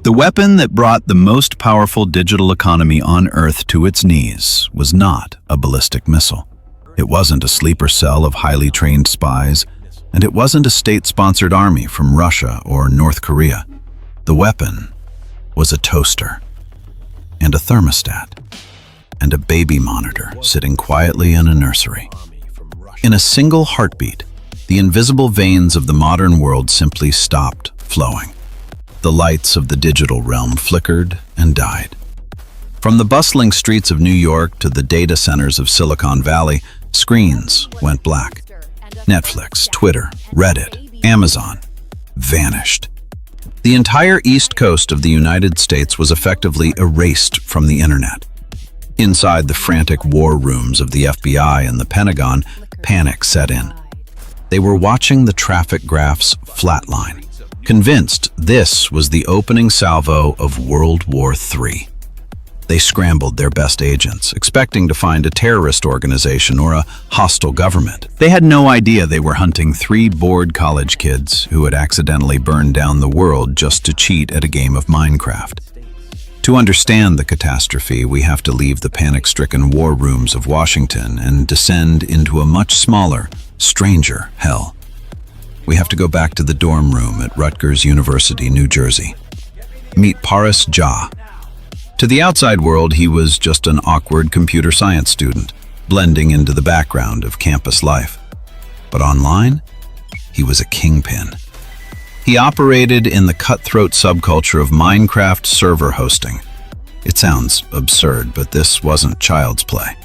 The weapon that brought the most powerful digital economy on Earth to its knees was not a ballistic missile. It wasn't a sleeper cell of highly trained spies, and it wasn't a state-sponsored army from Russia or North Korea. The weapon was a toaster, and a thermostat, and a baby monitor sitting quietly in a nursery. In a single heartbeat, the invisible veins of the modern world simply stopped flowing. The lights of the digital realm flickered and died. From the bustling streets of New York to the data centers of Silicon Valley, screens went black. Netflix, Twitter, Reddit, Amazon vanished. The entire East Coast of the United States was effectively erased from the internet. Inside the frantic war rooms of the FBI and the Pentagon, panic set in. They were watching the traffic graphs flatline, convinced this was the opening salvo of World War III. They scrambled their best agents, expecting to find a terrorist organization or a hostile government. They had no idea they were hunting 3 bored college kids who had accidentally burned down the world just to cheat at a game of Minecraft. To understand the catastrophe, we have to leave the panic-stricken war rooms of Washington and descend into a much smaller, stranger hell. We have to go back to the dorm room at Rutgers University, New Jersey. Meet Paras Jha. To the outside world, he was just an awkward computer science student, blending into the background of campus life. But online, he was a kingpin. He operated in the cutthroat subculture of Minecraft server hosting. It sounds absurd, but this wasn't child's play.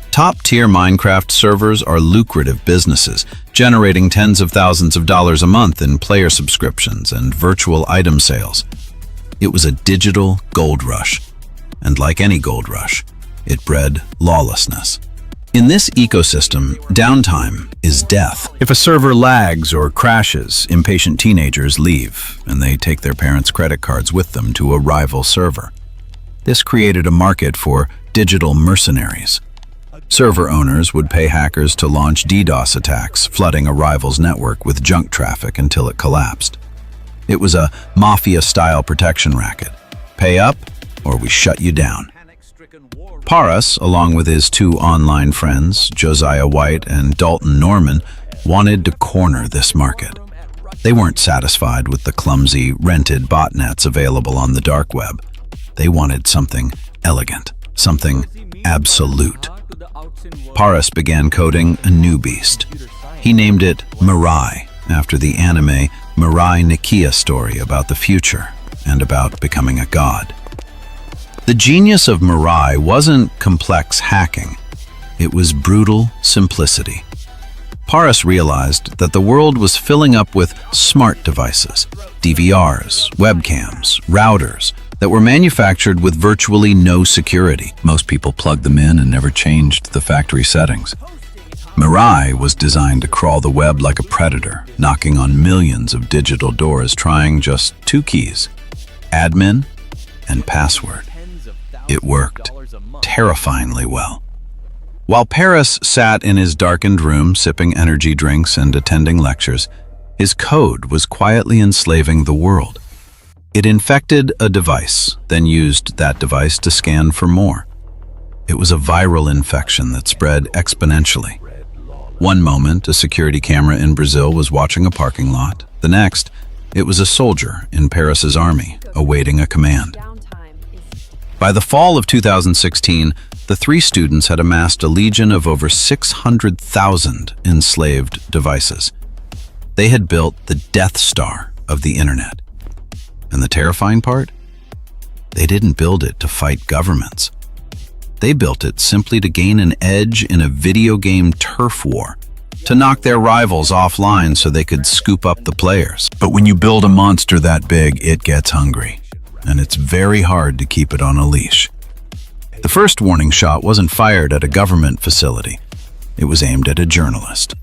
Top-tier Minecraft servers are lucrative businesses, generating tens of thousands of dollars a month in player subscriptions and virtual item sales. It was a digital gold rush, and like any gold rush, it bred lawlessness. In this ecosystem, downtime is death. If a server lags or crashes, impatient teenagers leave, and they take their parents' credit cards with them to a rival server. This created a market for digital mercenaries. Server owners would pay hackers to launch DDoS attacks, flooding a rival's network with junk traffic until it collapsed. It was a mafia-style protection racket. Pay up, or we shut you down. Paras, along with his 2 online friends, Josiah White and Dalton Norman, wanted to corner this market. They weren't satisfied with the clumsy, rented botnets available on the dark web. They wanted something elegant, something absolute. Paras began coding a new beast. He named it Mirai, after the anime Mirai Nikki story about the future and about becoming a god. The genius of Mirai wasn't complex hacking. It was brutal simplicity. Paras realized that the world was filling up with smart devices, DVRs, webcams, routers, that were manufactured with virtually no security. Most people plugged them in and never changed the factory settings. Mirai was designed to crawl the web like a predator, knocking on millions of digital doors, trying just 2 keys, admin and password. It worked terrifyingly well. While Paras sat in his darkened room sipping energy drinks and attending lectures, his code was quietly enslaving the world. It infected a device, then used that device to scan for more. It was a viral infection that spread exponentially. One moment, a security camera in Brazil was watching a parking lot. The next, it was a soldier in Paras's army, awaiting a command. By the fall of 2016, the 3 students had amassed a legion of over 600,000 enslaved devices. They had built the Death Star of the internet. And the terrifying part? They didn't build it to fight governments. They built it simply to gain an edge in a video game turf war, to knock their rivals offline so they could scoop up the players. But when you build a monster that big, it gets hungry, and it's very hard to keep it on a leash. The first warning shot wasn't fired at a government facility. It was aimed at a journalist.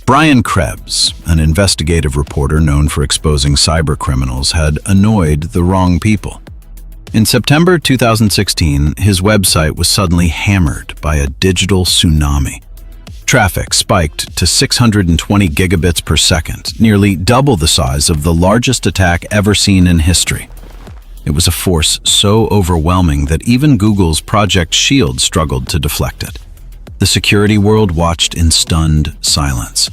Brian Krebs, an investigative reporter known for exposing cybercriminals, had annoyed the wrong people. In September 2016, his website was suddenly hammered by a digital tsunami. Traffic spiked to 620 gigabits per second, nearly double the size of the largest attack ever seen in history. It was a force so overwhelming that even Google's Project Shield struggled to deflect it. The security world watched in stunned silence.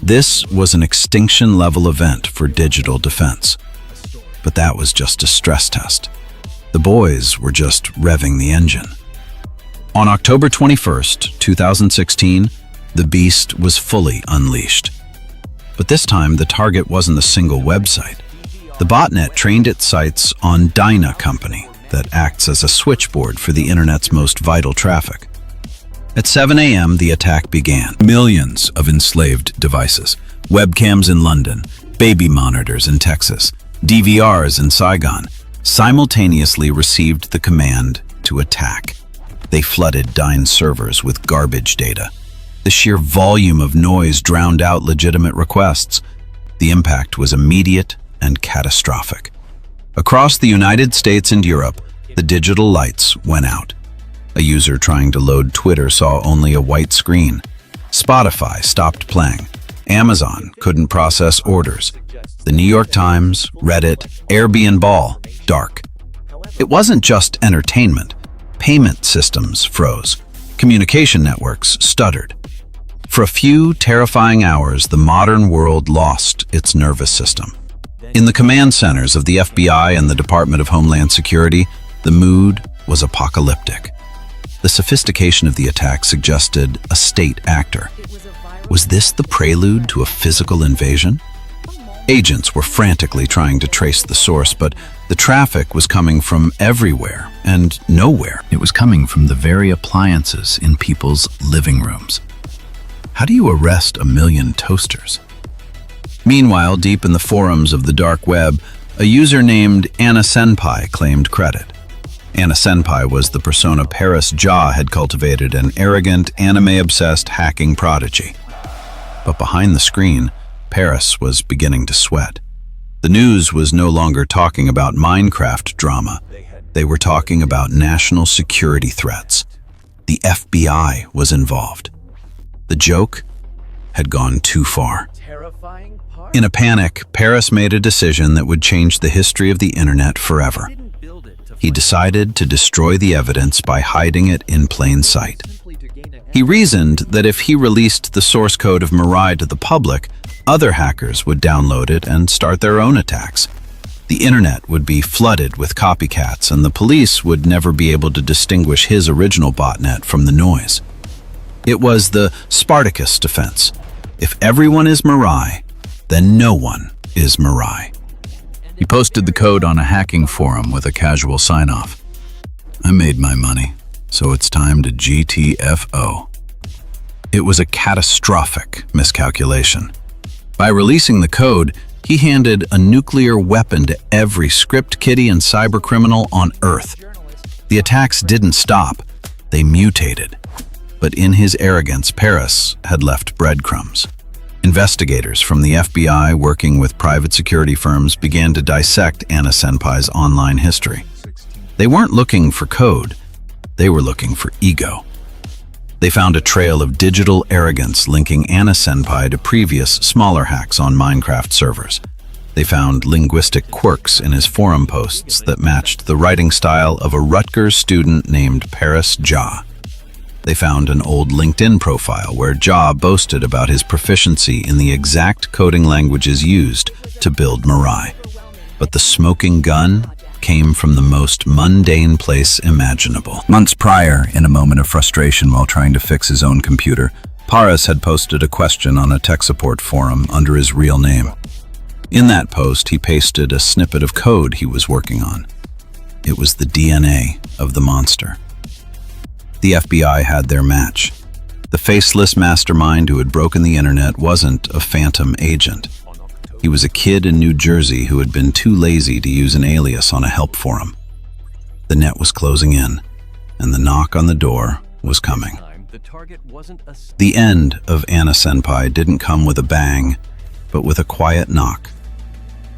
This was an extinction-level event for digital defense. But that was just a stress test. The boys were just revving the engine. On October 21st, 2016, the beast was fully unleashed. But this time, the target wasn't a single website. The botnet trained its sights on Dyna Company that acts as a switchboard for the internet's most vital traffic. At 7 a.m., the attack began. Millions of enslaved devices, webcams in London, baby monitors in Texas, DVRs in Saigon, simultaneously received the command to attack. They flooded Dyne's servers with garbage data. The sheer volume of noise drowned out legitimate requests. The impact was immediate and catastrophic. Across the United States and Europe, the digital lights went out. A user trying to load Twitter saw only a white screen. Spotify stopped playing. Amazon couldn't process orders. The New York Times, Reddit, Airbnb, dark. It wasn't just entertainment. Payment systems froze. Communication networks stuttered. For a few terrifying hours, the modern world lost its nervous system. In the command centers of the FBI and the Department of Homeland Security, the mood was apocalyptic. The sophistication of the attack suggested a state actor. Was this the prelude to a physical invasion? Agents were frantically trying to trace the source, but the traffic was coming from everywhere and nowhere. It was coming from the very appliances in people's living rooms. How do you arrest 1 million toasters? Meanwhile, deep in the forums of the dark web, a user named Anna-senpai claimed credit. Anna-senpai was the persona Paris Jha had cultivated, an arrogant, anime-obsessed hacking prodigy. But behind the screen, Paris was beginning to sweat. The news was no longer talking about Minecraft drama. They were talking about national security threats. The FBI was involved. The joke had gone too far. In a panic, Paris made a decision that would change the history of the internet forever. He decided to destroy the evidence by hiding it in plain sight. He reasoned that if he released the source code of Mirai to the public, other hackers would download it and start their own attacks. The internet would be flooded with copycats, and the police would never be able to distinguish his original botnet from the noise. It was the Spartacus defense. If everyone is Mirai, then no one is Mirai. He posted the code on a hacking forum with a casual sign-off. I made my money, so it's time to GTFO. It was a catastrophic miscalculation. By releasing the code, he handed a nuclear weapon to every script kiddie and cybercriminal on Earth. The attacks didn't stop, they mutated. But in his arrogance, Paris had left breadcrumbs. Investigators from the FBI working with private security firms began to dissect Anna-senpai's online history. They weren't looking for code, they were looking for ego. They found a trail of digital arrogance linking Anna-senpai to previous, smaller hacks on Minecraft servers. They found linguistic quirks in his forum posts that matched the writing style of a Rutgers student named Paris Jha. They found an old LinkedIn profile where Jha boasted about his proficiency in the exact coding languages used to build Mirai. But the smoking gun came from the most mundane place imaginable. Months prior, in a moment of frustration while trying to fix his own computer, Paris had posted a question on a tech support forum under his real name. In that post, he pasted a snippet of code he was working on. It was the DNA of the monster. The FBI had their match. The faceless mastermind who had broken the internet wasn't a phantom agent. He was a kid in New Jersey who had been too lazy to use an alias on a help forum. The net was closing in, and the knock on the door was coming. The end of Anna-senpai didn't come with a bang, but with a quiet knock.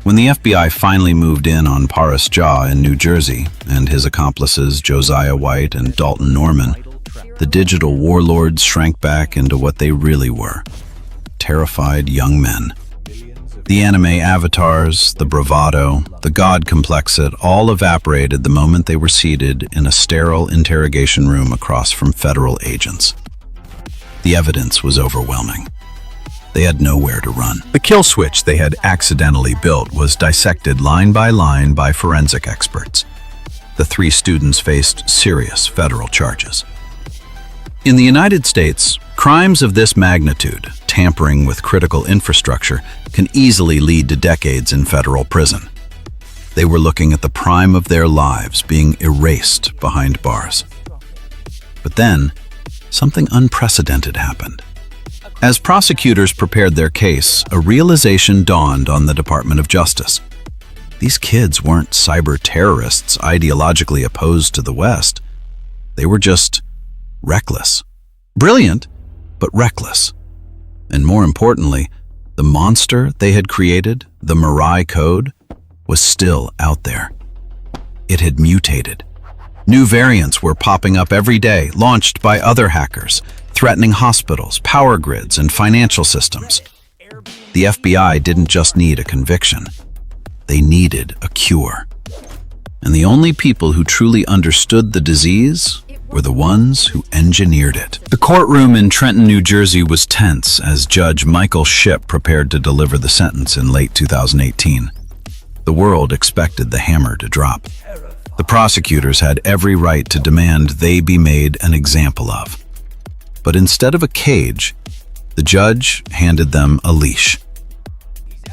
When the FBI finally moved in on Paris Jha in New Jersey, and his accomplices Josiah White and Dalton Norman, the digital warlords shrank back into what they really were: terrified young men. The anime avatars, the bravado, the god complexit all evaporated the moment they were seated in a sterile interrogation room across from federal agents. The evidence was overwhelming. They had nowhere to run. The kill switch they had accidentally built was dissected line by forensic experts. The 3 students faced serious federal charges. In the United States, crimes of this magnitude, tampering with critical infrastructure, can easily lead to decades in federal prison. They were looking at the prime of their lives being erased behind bars. But then, something unprecedented happened. As prosecutors prepared their case, a realization dawned on the Department of Justice. These kids weren't cyber terrorists ideologically opposed to the West. They were just reckless. Brilliant, but reckless. And more importantly, the monster they had created, the Mirai Code, was still out there. It had mutated. New variants were popping up every day, launched by other hackers, threatening hospitals, power grids, and financial systems. The FBI didn't just need a conviction. They needed a cure. And the only people who truly understood the disease were the ones who engineered it. The courtroom in Trenton, New Jersey was tense as Judge Michael Shipp prepared to deliver the sentence in late 2018. The world expected the hammer to drop. The prosecutors had every right to demand they be made an example of. But instead of a cage, the judge handed them a leash.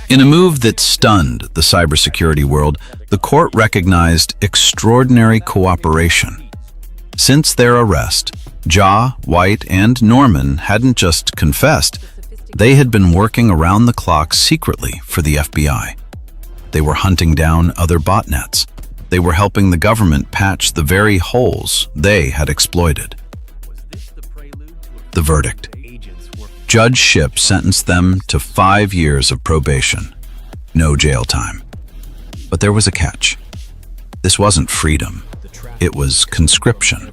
In a move that stunned the cybersecurity world, the court recognized extraordinary cooperation. Since their arrest, Ja, White, and Norman hadn't just confessed, they had been working around the clock secretly for the FBI. They were hunting down other botnets. They were helping the government patch the very holes they had exploited. The verdict. Judge Shipp sentenced them to 5 years of probation. No jail time. But there was a catch. This wasn't freedom. It was conscription.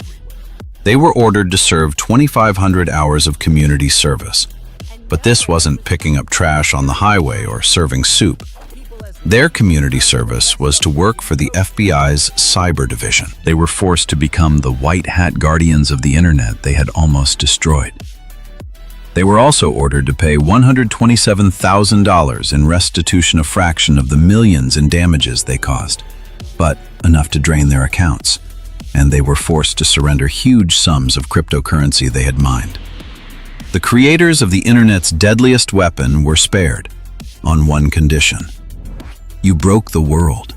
They were ordered to serve 2,500 hours of community service. But this wasn't picking up trash on the highway or serving soup. Their community service was to work for the FBI's cyber division. They were forced to become the white hat guardians of the internet they had almost destroyed. They were also ordered to pay $127,000 in restitution, a fraction of the millions in damages they caused, but enough to drain their accounts, and they were forced to surrender huge sums of cryptocurrency they had mined. The creators of the internet's deadliest weapon were spared, on one condition. You broke the world.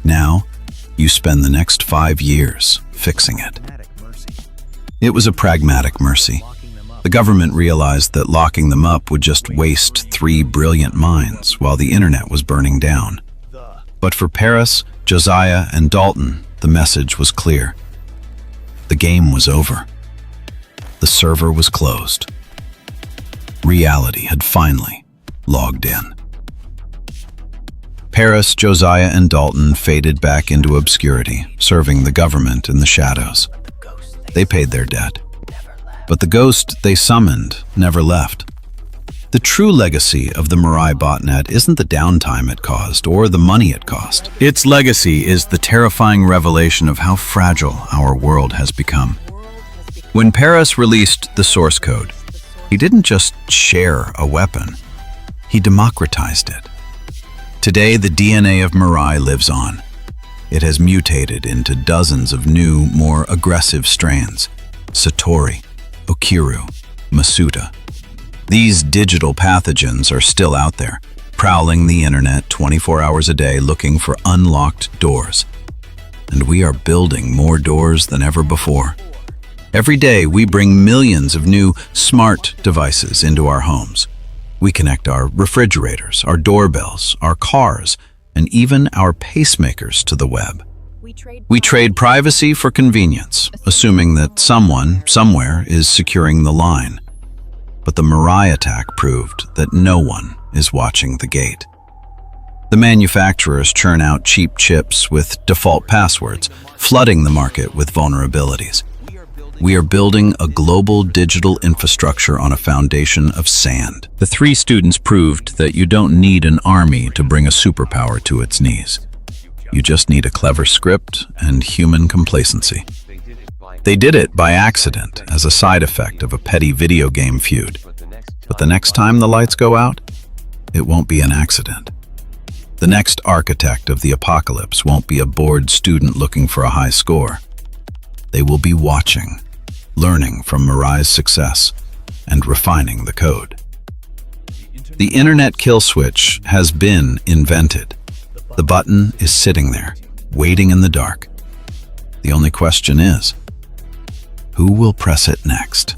Now, you spend the next 5 years fixing it. It was a pragmatic mercy. The government realized that locking them up would just waste 3 brilliant minds while the internet was burning down. But for Paris, Josiah, and Dalton, the message was clear. The game was over. The server was closed. Reality had finally logged in. Paris, Josiah, and Dalton faded back into obscurity, serving the government in the shadows. They paid their debt. But the ghost they summoned never left. The true legacy of the Mirai botnet isn't the downtime it caused or the money it cost. Its legacy is the terrifying revelation of how fragile our world has become. When Paris released the source code, he didn't just share a weapon, he democratized it. Today, the DNA of Mirai lives on. It has mutated into dozens of new, more aggressive strains. Satori, Okiru, Masuda. These digital pathogens are still out there, prowling the internet 24 hours a day looking for unlocked doors. And we are building more doors than ever before. Every day, we bring millions of new smart devices into our homes. We connect our refrigerators, our doorbells, our cars, and even our pacemakers to the web. We trade privacy for convenience, assuming that someone, somewhere, is securing the line. But the Mirai attack proved that no one is watching the gate. The manufacturers churn out cheap chips with default passwords, flooding the market with vulnerabilities. We are building a global digital infrastructure on a foundation of sand. The three students proved that you don't need an army to bring a superpower to its knees. You just need a clever script and human complacency. They did it by accident, as a side effect of a petty video game feud. But the next time the lights go out, it won't be an accident. The next architect of the apocalypse won't be a bored student looking for a high score. They will be watching, learning from Mirai's success, and refining the code. The internet kill switch has been invented. The button is sitting there, waiting in the dark. The only question is, who will press it next?